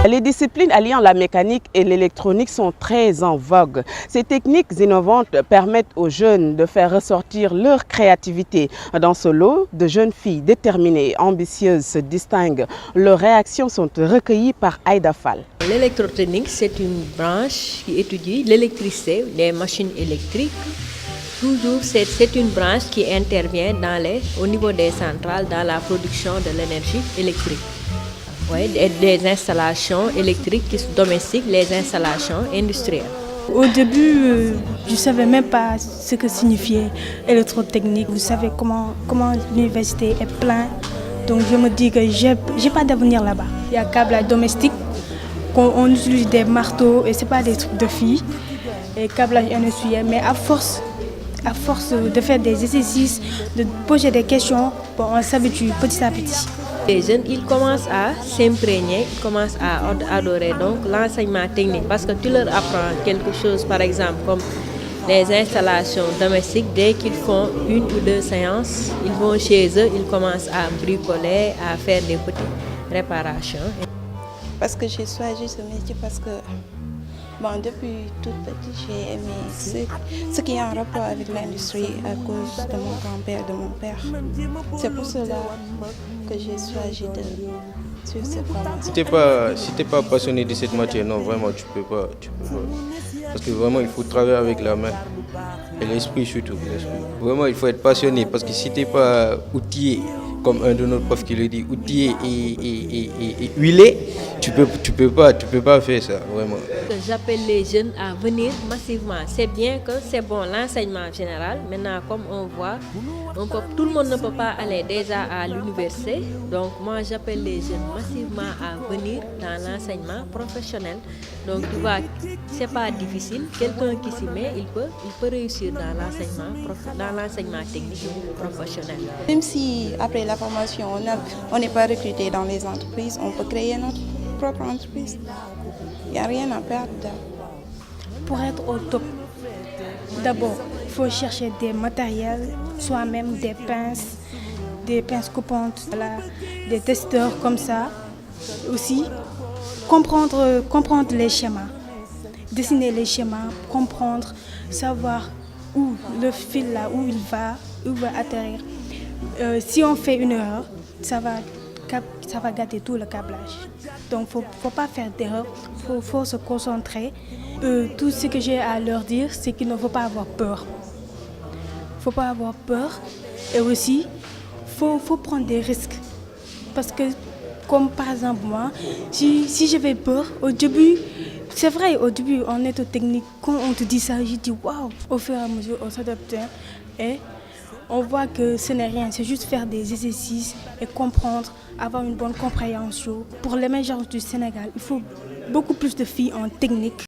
Les disciplines alliant la mécanique et l'électronique sont très en vogue. Ces techniques innovantes permettent aux jeunes de faire ressortir leur créativité. Dans ce lot, de jeunes filles déterminées et ambitieuses se distinguent. Leurs réactions sont recueillies par Aïda Fall. L'électrotechnique, c'est une branche qui étudie l'électricité, les machines électriques. Toujours, c'est une branche qui intervient au niveau des centrales dans la production de l'énergie électrique. Oui, des installations électriques domestiques, les installations industrielles. Au début, je ne savais même pas ce que signifiait électrotechnique. Vous savez comment l'université est pleine. Donc je me dis que je n'ai pas d'avenir là-bas. Il y a câblage domestique, on utilise des marteaux et ce n'est pas des trucs de filles. Et câblage industriel, mais à force de faire des exercices, de poser des questions, on s'habitue petit à petit. Les jeunes, ils commencent à s'imprégner, ils commencent à adorer donc l'enseignement technique parce que tu leur apprends quelque chose, par exemple comme les installations domestiques. Dès qu'ils font 1 ou 2 séances, ils vont chez eux, ils commencent à bricoler, à faire des petites réparations. Parce que j'ai choisi ce métier parce que depuis toute petite, j'ai aimé ce qui est en rapport avec l'industrie à cause de mon grand-père et de mon père. C'est pour cela que j'ai choisi de suivre cette formation. Si tu n'es pas passionné de cette matière, non, vraiment, tu peux pas. Parce que vraiment, il faut travailler avec la main et l'esprit surtout. Vraiment, il faut être passionné parce que si tu n'es pas outillé, comme un de nos profs qui le dit, outillé et huilé, tu peux pas faire ça, vraiment. J'appelle les jeunes à venir massivement. C'est bien que c'est bon l'enseignement général. Maintenant, comme on voit, tout le monde ne peut pas aller déjà à l'université. Donc moi, j'appelle les jeunes massivement à venir dans l'enseignement professionnel. Donc tu vois, c'est pas difficile. Quelqu'un qui s'y met, il peut réussir dans l'enseignement technique professionnel. Même si après la formation, on n'est pas recruté dans les entreprises, on peut créer notre propre entreprise. Il n'y a rien à perdre. Pour être au top, d'abord, il faut chercher des matériels, soi-même des pinces coupantes, des testeurs comme ça. Aussi, comprendre les schémas, dessiner les schémas, comprendre, savoir où le fil là, où il va atterrir. Si on fait une erreur, ça va gâter tout le câblage. Donc il ne faut pas faire d'erreur, il faut se concentrer. Tout ce que j'ai à leur dire, c'est qu'il ne faut pas avoir peur. Il ne faut pas avoir peur. Et aussi, il faut prendre des risques. Parce que, comme par exemple moi, si j'avais peur, au début, c'est vrai, au début, en électrotechnique, quand on te dit ça, je dis waouh. Au fur et à mesure, on s'adapte et on voit que ce n'est rien, c'est juste faire des exercices et comprendre, avoir une bonne compréhension. Pour l'émergence du Sénégal, il faut beaucoup plus de filles en technique.